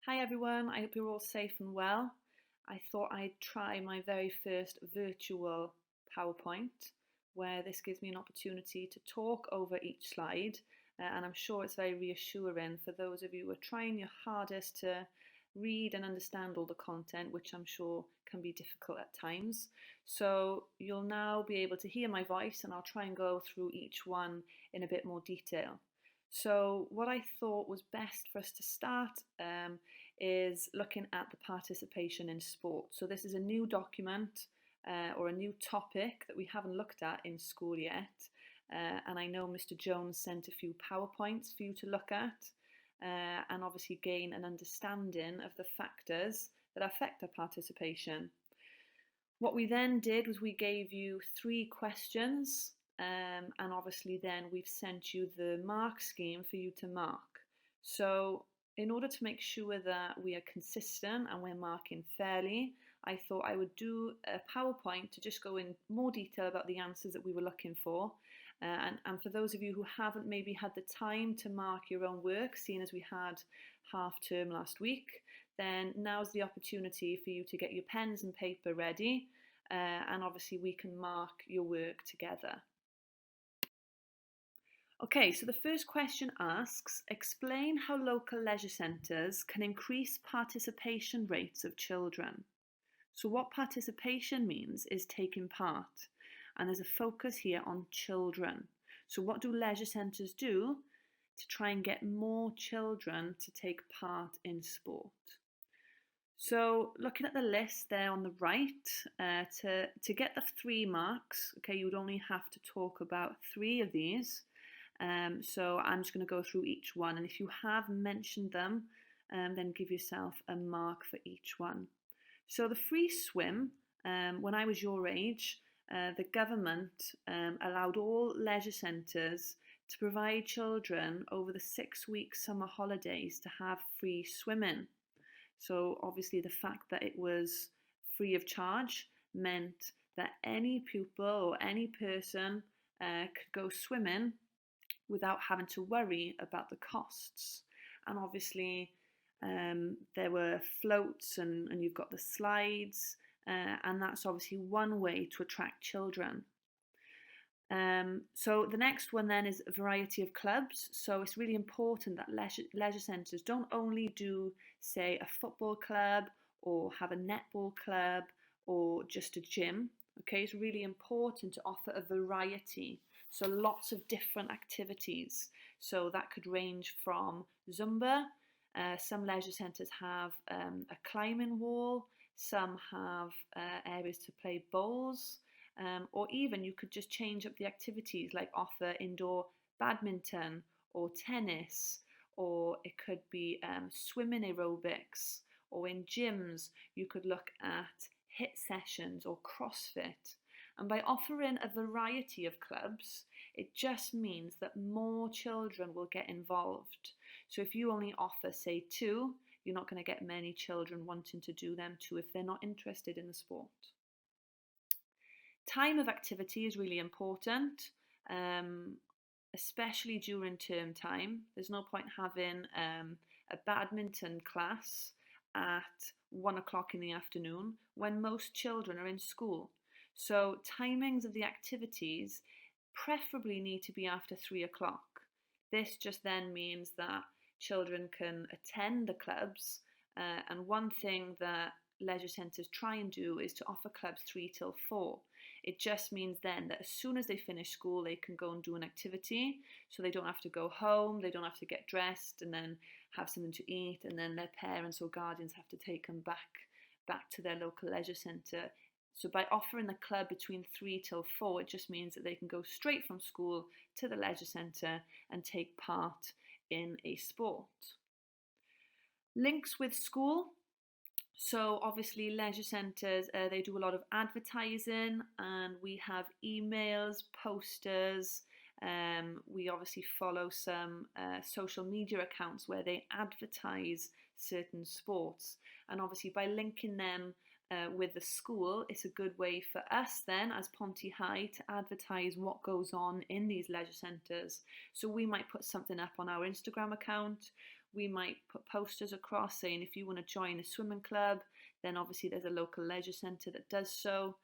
Hi everyone, I hope you're all safe and well. I thought I'd try my very first virtual PowerPoint where this gives me an opportunity to talk over each slide, and I'm sure it's very reassuring for those of you who are trying your hardest to read and understand all the content, which I'm sure can be difficult at times. So you'll now be able to hear my voice, and I'll try and go through each one in a bit more detail. So what I thought was best for us to start is looking at the participation in sport. So this is a new document or a new topic that we haven't looked at in school yet. And I know Mr. Jones sent a few PowerPoints for you to look at and obviously gain an understanding of the factors that affect our participation. What we then did was we gave you 3 questions, and obviously then we've sent you the mark scheme for you to mark. So in order to make sure that we are consistent and we're marking fairly, I thought I would do a PowerPoint to just go in more detail about the answers that we were looking for. And for those of you who haven't maybe had the time to mark your own work, seeing as we had half term last week, then now's the opportunity for you to get your pens and paper ready, and obviously we can mark your work together. Okay, so the first question asks, explain how local leisure centres can increase participation rates of children. So what participation means is taking part, and there's a focus here on children. So what do leisure centres do to try and get more children to take part in sport? So looking at the list there on the right, to get the 3 marks, okay, you would only have to talk about 3 of these. So I'm just going to go through each one, and if you have mentioned them, then give yourself a mark for each one. So the free swim, when I was your age, the government allowed all leisure centres to provide children over the 6-week summer holidays to have free swimming. So obviously the fact that it was free of charge meant that any pupil or any person could go swimming without having to worry about the costs. And obviously there were floats and you've got the slides, and that's obviously one way to attract children. So the next one then is a variety of clubs. So it's really important that leisure centres don't only do, say, a football club or have a netball club or just a gym. Okay, it's really important to offer a variety. So lots of different activities. So that could range from Zumba. Some leisure centres have a climbing wall. Some have areas to play bowls. Or even you could just change up the activities, like offer indoor badminton or tennis, or it could be swimming aerobics, or in gyms you could look at HIIT sessions or CrossFit. And by offering a variety of clubs, it just means that more children will get involved. So if you only offer, say, 2, you're not going to get many children wanting to do them too if they're not interested in the sport. Time of activity is really important, especially during term time. There's no point having a badminton class at 1 o'clock in the afternoon when most children are in school. So timings of the activities preferably need to be after 3 o'clock. This just then means that children can attend the clubs, and one thing that leisure centres try and do is to offer clubs 3 till 4. It just means then that as soon as they finish school, they can go and do an activity, so they don't have to go home, they don't have to get dressed and then have something to eat, and then their parents or guardians have to take them back to their local leisure centre. So by offering the club between 3 till 4, it just means that they can go straight from school to the leisure centre and take part in a sport. Links with school. So obviously leisure centres, they do a lot of advertising, and we have emails, posters. We obviously follow some social media accounts where they advertise certain sports. And obviously by linking them with the school, it's a good way for us then as Ponty High to advertise what goes on in these leisure centres. So we might put something up on our Instagram account, we might put posters across saying if you want to join a swimming club, then obviously there's a local leisure centre that does so.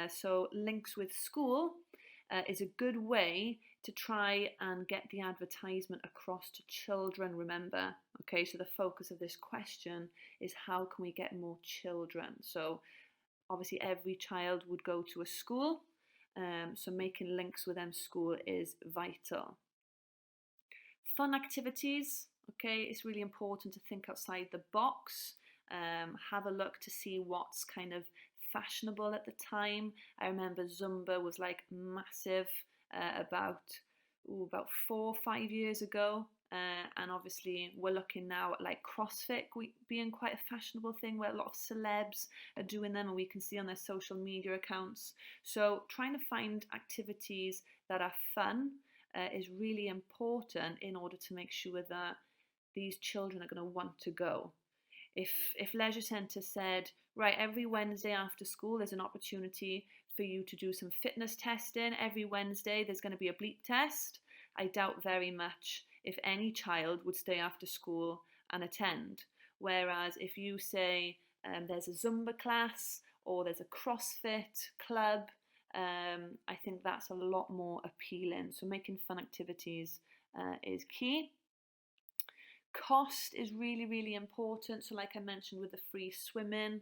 So links with school is a good way to try and get the advertisement across to children, remember. Okay, so the focus of this question is how can we get more children? So obviously every child would go to a school, so making links with them school is vital. Fun activities, okay, it's really important to think outside the box. Have a look to see what's kind of fashionable at the time. I remember Zumba was like massive about 4 or 5 years ago. And obviously we're looking now at like CrossFit being quite a fashionable thing where a lot of celebs are doing them and we can see on their social media accounts. So trying to find activities that are fun is really important in order to make sure that these children are going to want to go. If Leisure Centre said, right, every Wednesday after school there's an opportunity for you to do some fitness testing, every Wednesday there's going to be a bleep test, I doubt very much if any child would stay after school and attend. Whereas if you say there's a Zumba class or there's a CrossFit club, I think that's a lot more appealing. So making fun activities is key. Cost is really, really important. So like I mentioned with the free swimming,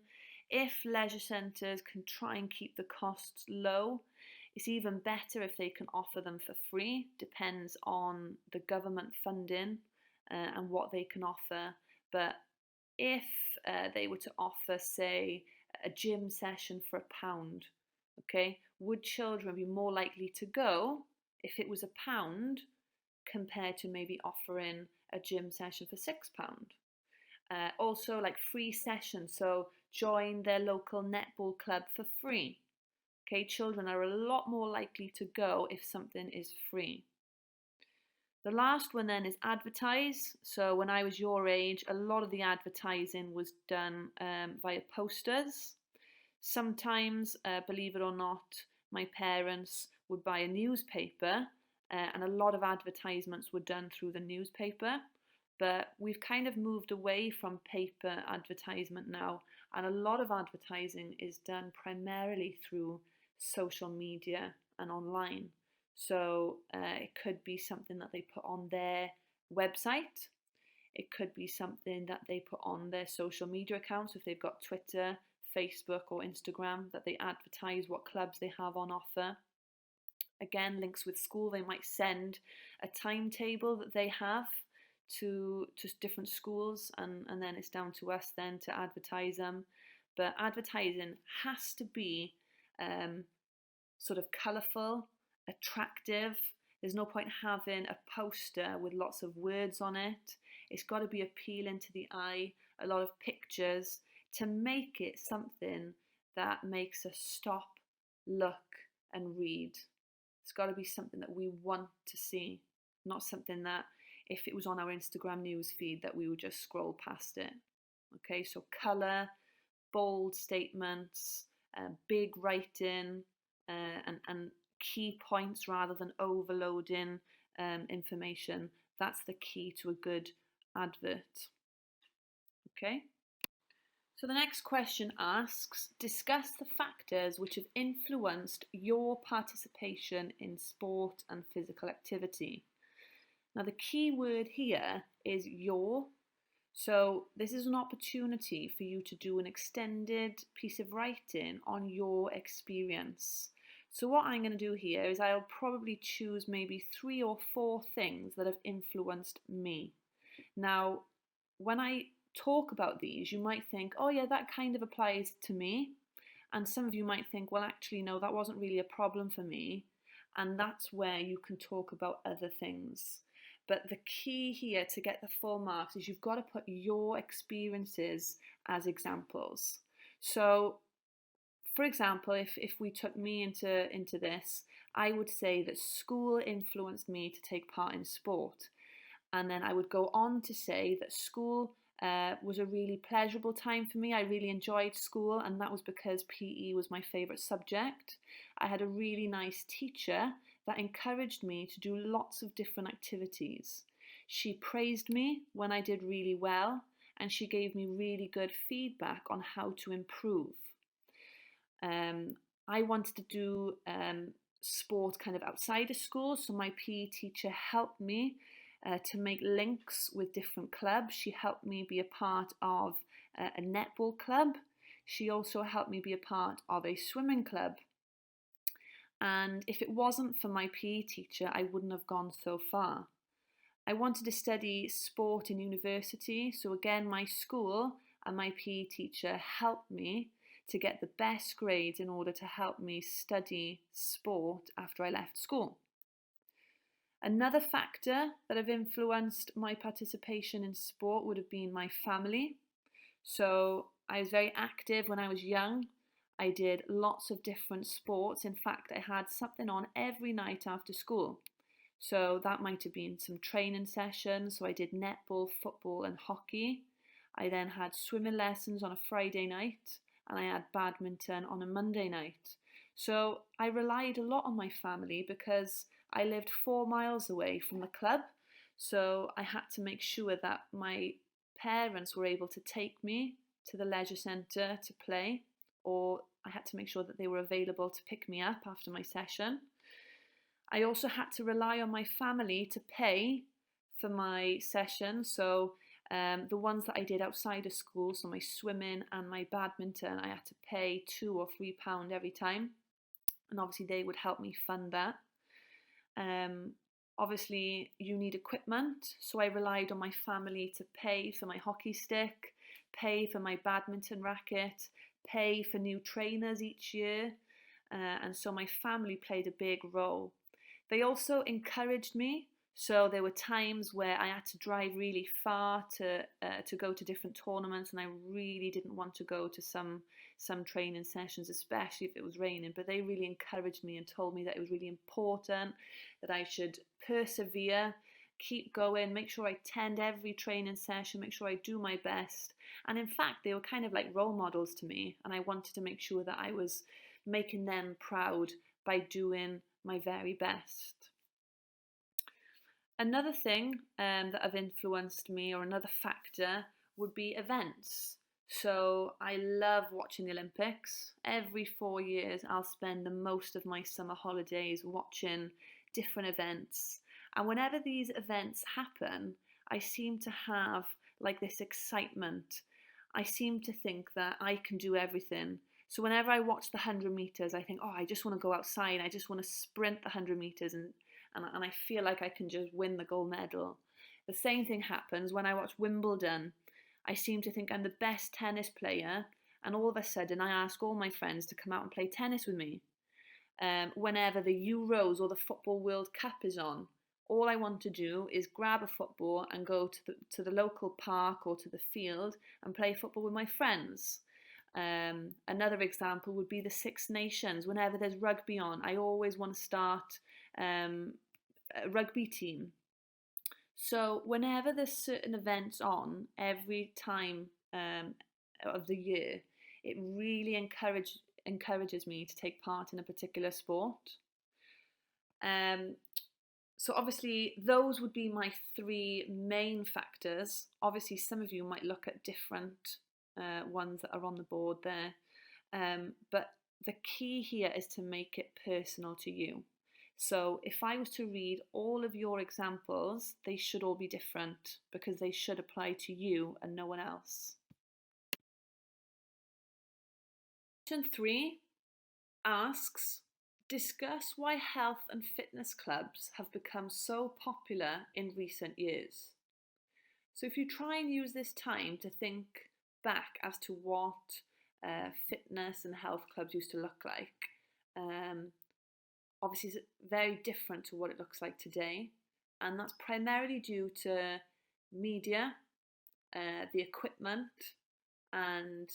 if leisure centres can try and keep the costs low, it's even better if they can offer them for free. Depends on the government funding and what they can offer. But if they were to offer, say, a gym session for £1, okay, would children be more likely to go if it was £1 compared to maybe offering a gym session for £6? Also, like free sessions, so join their local netball club for free. Okay, children are a lot more likely to go if something is free. The last one then is advertise. So when I was your age, a lot of the advertising was done via posters. Sometimes, believe it or not, my parents would buy a newspaper and a lot of advertisements were done through the newspaper. But we've kind of moved away from paper advertisement now, and a lot of advertising is done primarily through social media and online. So it could be something that they put on their website. It could be something that they put on their social media accounts. If they've got Twitter, Facebook or Instagram, that they advertise what clubs they have on offer. Again, links with school, they might send a timetable that they have to different schools, and then it's down to us then to advertise them. But advertising has to be sort of colourful, attractive. There's no point having a poster with lots of words on it. It's got to be appealing to the eye, a lot of pictures, to make it something that makes us stop, look and read. It's got to be something that we want to see, not something that if it was on our Instagram news feed that we would just scroll past it. Okay, so colour, bold statements, big writing, and key points rather than overloading information. That's the key to a good advert. Okay. So the next question asks, discuss the factors which have influenced your participation in sport and physical activity. Now the key word here is your. So this is an opportunity for you to do an extended piece of writing on your experience. So what I'm going to do here is I'll probably choose maybe 3 or 4 things that have influenced me. Now, when I talk about these, you might think, oh yeah, that kind of applies to me. And some of you might think, well, actually, no, that wasn't really a problem for me. And that's where you can talk about other things. But the key here to get the full marks is you've got to put your experiences as examples. So, for example, if we took me into this, I would say that school influenced me to take part in sport. And then I would go on to say that school was a really pleasurable time for me. I really enjoyed school, and that was because PE was my favourite subject. I had a really nice teacher that encouraged me to do lots of different activities. She praised me when I did really well, and she gave me really good feedback on how to improve. Um, I wanted to do sport kind of outside of school, so my PE teacher helped me to make links with different clubs. She helped me be a part of a netball club. She also helped me be a part of a swimming club. And if it wasn't for my PE teacher, I wouldn't have gone so far. I wanted to study sport in university, so again, my school and my PE teacher helped me to get the best grades in order to help me study sport after I left school. Another factor that have influenced my participation in sport would have been my family. So I was very active when I was young. I did lots of different sports. In fact, I had something on every night after school. So that might have been some training sessions. So I did netball, football, and hockey. I then had swimming lessons on a Friday night, and I had badminton on a Monday night. So I relied a lot on my family because I lived 4 miles away from the club. So I had to make sure that my parents were able to take me to the leisure centre to play, or I had to make sure that they were available to pick me up after my session. I also had to rely on my family to pay for my sessions. So the ones that I did outside of school, so my swimming and my badminton, I had to pay £2 or £3 every time. And obviously they would help me fund that. Obviously you need equipment, so I relied on my family to pay for my hockey stick, pay for my badminton racket, pay for new trainers each year, and so my family played a big role. They also encouraged me, so there were times where I had to drive really far to go to different tournaments, and I really didn't want to go to some training sessions, especially if it was raining. But they really encouraged me and told me that it was really important, that I should persevere, keep going, make sure I attend every training session, make sure I do my best. And in fact, they were kind of like role models to me, and I wanted to make sure that I was making them proud by doing my very best. Another thing that have influenced me, or another factor, would be events. So I love watching the Olympics. Every 4 years, I'll spend the most of my summer holidays watching different events. And whenever these events happen, I seem to have like this excitement. I seem to think that I can do everything. So whenever I watch the 100 meters, I think, oh, I just want to go outside. I just want to sprint the 100 meters and I feel like I can just win the gold medal. The same thing happens when I watch Wimbledon. I seem to think I'm the best tennis player, and all of a sudden I ask all my friends to come out and play tennis with me. Whenever the Euros or the Football World Cup is on, all I want to do is grab a football and go to the local park or to the field and play football with my friends. Another example would be the Six Nations. Whenever there's rugby on, I always want to start a rugby team. So whenever there's certain events on, every time of the year, it really encourages me to take part in a particular sport. So obviously those would be my three main factors. Obviously some of you might look at different ones that are on the board there, but the key here is to make it personal to you. So if I was to read all of your examples, they should all be different because they should apply to you and no one else. Question 3 asks, discuss why health and fitness clubs have become so popular in recent years. So if you try and use this time to think back as to what fitness and health clubs used to look like, obviously it's very different to what it looks like today, and that's primarily due to media, the equipment, and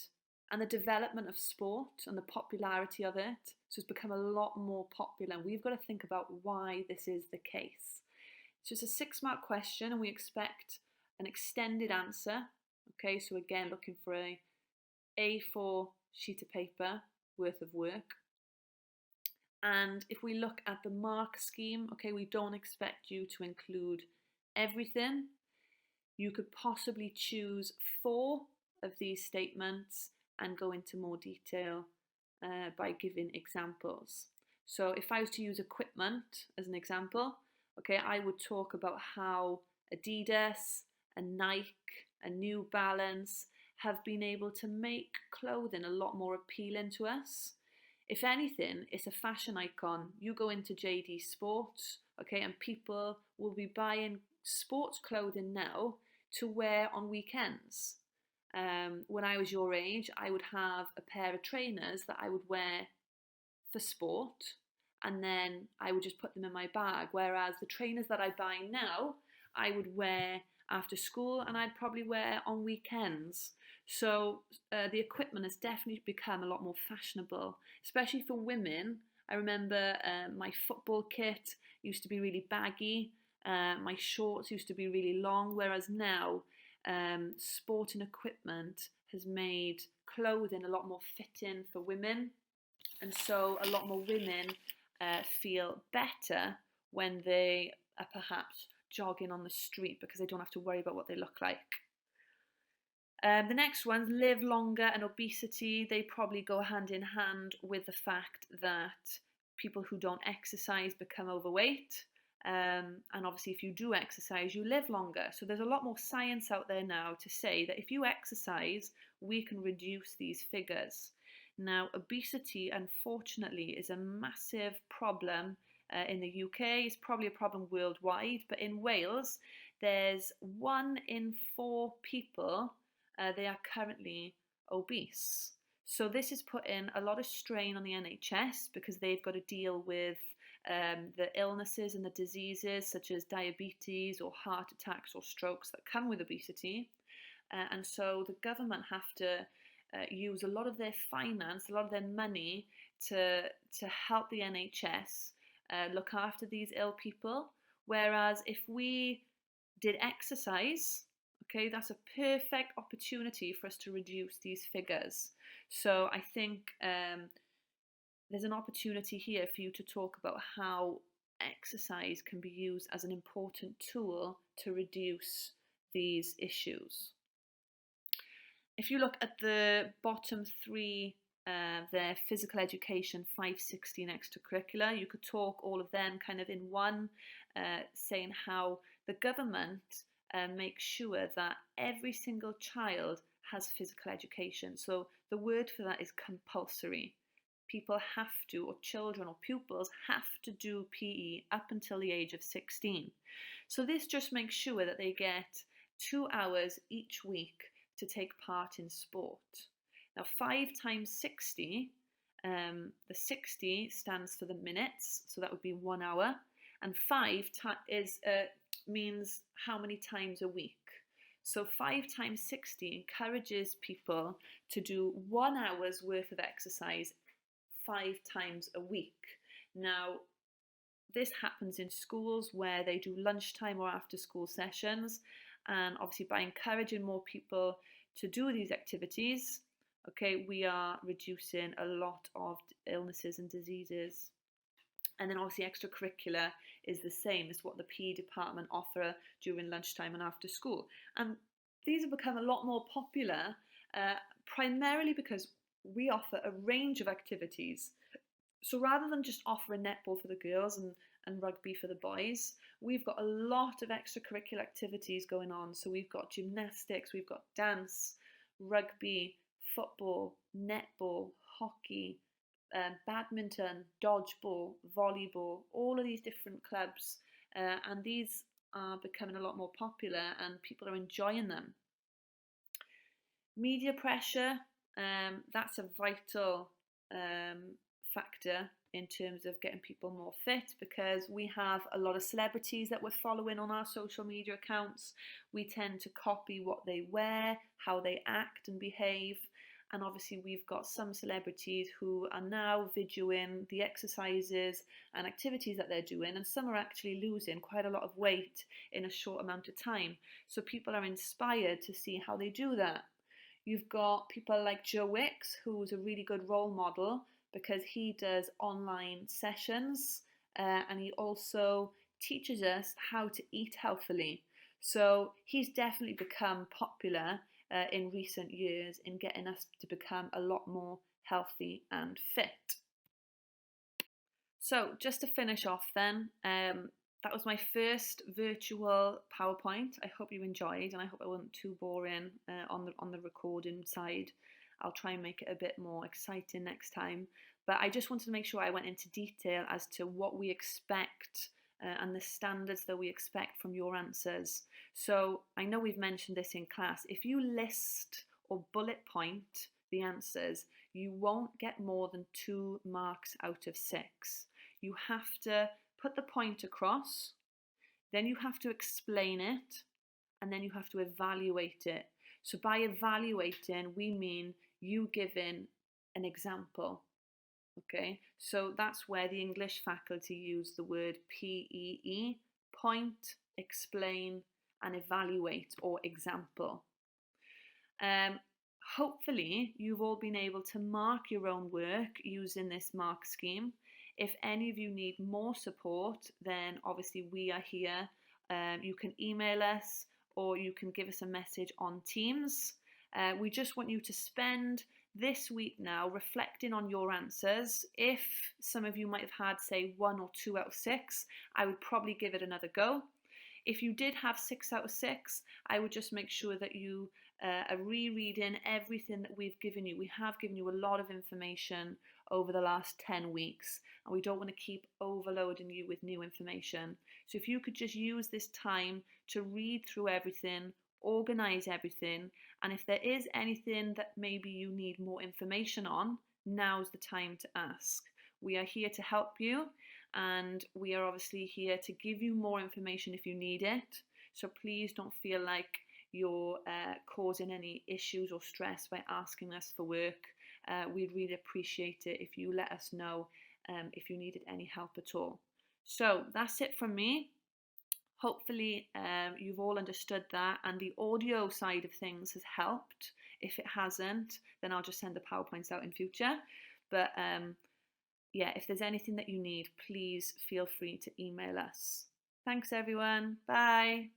the development of sport and the popularity of it. So it's become a lot more popular, and we've got to think about why this is the case. So it's a 6-mark question, and we expect an extended answer. Okay, so again, looking for a A4 sheet of paper worth of work. And if we look at the mark scheme, okay, we don't expect you to include everything, you could possibly choose 4 of these statements and go into more detail by giving examples. So if I was to use equipment as an example, okay, I would talk about how Adidas and Nike and New Balance have been able to make clothing a lot more appealing to us. If anything, it's a fashion icon. You go into JD Sports, okay, and people will be buying sports clothing now to wear on weekends. When I was your age, I would have a pair of trainers that I would wear for sport, and then I would just put them in my bag. Whereas the trainers that I buy now, I would wear after school and I'd probably wear on weekends. So the equipment has definitely become a lot more fashionable, especially for women. I remember my football kit used to be really baggy. My shorts used to be really long, whereas now sporting equipment has made clothing a lot more fitting for women, and so a lot more women feel better when they are perhaps jogging on the street because they don't have to worry about what they look like. The next ones, live longer and obesity, they probably go hand in hand with the fact that people who don't exercise become overweight. And obviously if you do exercise, you live longer. So there's a lot more science out there now to say that if you exercise, we can reduce these figures. Now, obesity, unfortunately, is a massive problem in the UK. It's probably a problem worldwide, but in Wales, there's 1 in 4 people, they are currently obese. So this is putting a lot of strain on the NHS because they've got to deal with the illnesses and the diseases such as diabetes or heart attacks or strokes that come with obesity. And so the government have to use a lot of their finance, a lot of their money to help the NHS look after these ill people. Whereas if we did exercise, okay, that's a perfect opportunity for us to reduce these figures. So I think there's an opportunity here for you to talk about how exercise can be used as an important tool to reduce these issues. If you look at the bottom 3, their physical education, 516 extracurricular, you could talk all of them kind of in one, saying how the government makes sure that every single child has physical education. So the word for that is compulsory. People have to, or children or pupils have to do PE up until the age of 16. So this just makes sure that they get 2 hours each week to take part in sport. Now 5 times 60, the 60 stands for the minutes, so that would be 1 hour, and 5 means how many times a week. So 5 times 60 encourages people to do 1 hour's worth of exercise 5 times a week. Now, this happens in schools where they do lunchtime or after school sessions, and obviously by encouraging more people to do these activities, okay, we are reducing a lot of illnesses and diseases. And then obviously extracurricular is the same as what the PE department offer during lunchtime and after school. And these have become a lot more popular, primarily because we offer a range of activities. So rather than just offering netball for the girls and rugby for the boys, we've got a lot of extracurricular activities going on. So we've got gymnastics, we've got dance, rugby, football, netball, hockey, badminton, dodgeball, volleyball, all of these different clubs, and these are becoming a lot more popular and people are enjoying them. Media pressure, that's a vital factor in terms of getting people more fit, because we have a lot of celebrities that we're following on our social media accounts. We tend to copy what they wear, how they act and behave. And obviously we've got some celebrities who are now videoing the exercises and activities that they're doing, and some are actually losing quite a lot of weight in a short amount of time. So people are inspired to see how they do that. You've got people like Joe Wicks, who's a really good role model because he does online sessions and he also teaches us how to eat healthily. So he's definitely become popular in recent years in getting us to become a lot more healthy and fit. So just to finish off then, that was my first virtual PowerPoint. I hope you enjoyed, and I hope it wasn't too boring on the recording side. I'll try and make it a bit more exciting next time. But I just wanted to make sure I went into detail as to what we expect and the standards that we expect from your answers. So I know we've mentioned this in class. If you list or bullet point the answers, you won't get more than 2 marks out of 6. You have to put the point across, then you have to explain it, and then you have to evaluate it. So by evaluating, we mean you giving an example. Okay, so that's where the English faculty use the word PEE, point, explain, and evaluate, or example. Hopefully, you've all been able to mark your own work using this mark scheme. If any of you need more support, then obviously we are here. You can email us or you can give us a message on Teams. We just want you to spend this week now reflecting on your answers. If some of you might have had, say, 1 or 2 out of 6, I would probably give it another go. If you did have 6 out of 6, I would just make sure that you are rereading everything that we've given you. We have given you a lot of information over the last 10 weeks, and we don't want to keep overloading you with new information. So if you could just use this time to read through everything, organise everything, and if there is anything that maybe you need more information on, now's the time to ask. We are here to help you, and we are obviously here to give you more information if you need it. So please don't feel like you're causing any issues or stress by asking us for work. We'd really appreciate it if you let us know if you needed any help at all. So that's it from me. Hopefully you've all understood that, and the audio side of things has helped. If it hasn't, then I'll just send the PowerPoints out in future. But yeah, if there's anything that you need, please feel free to email us. Thanks everyone. Bye.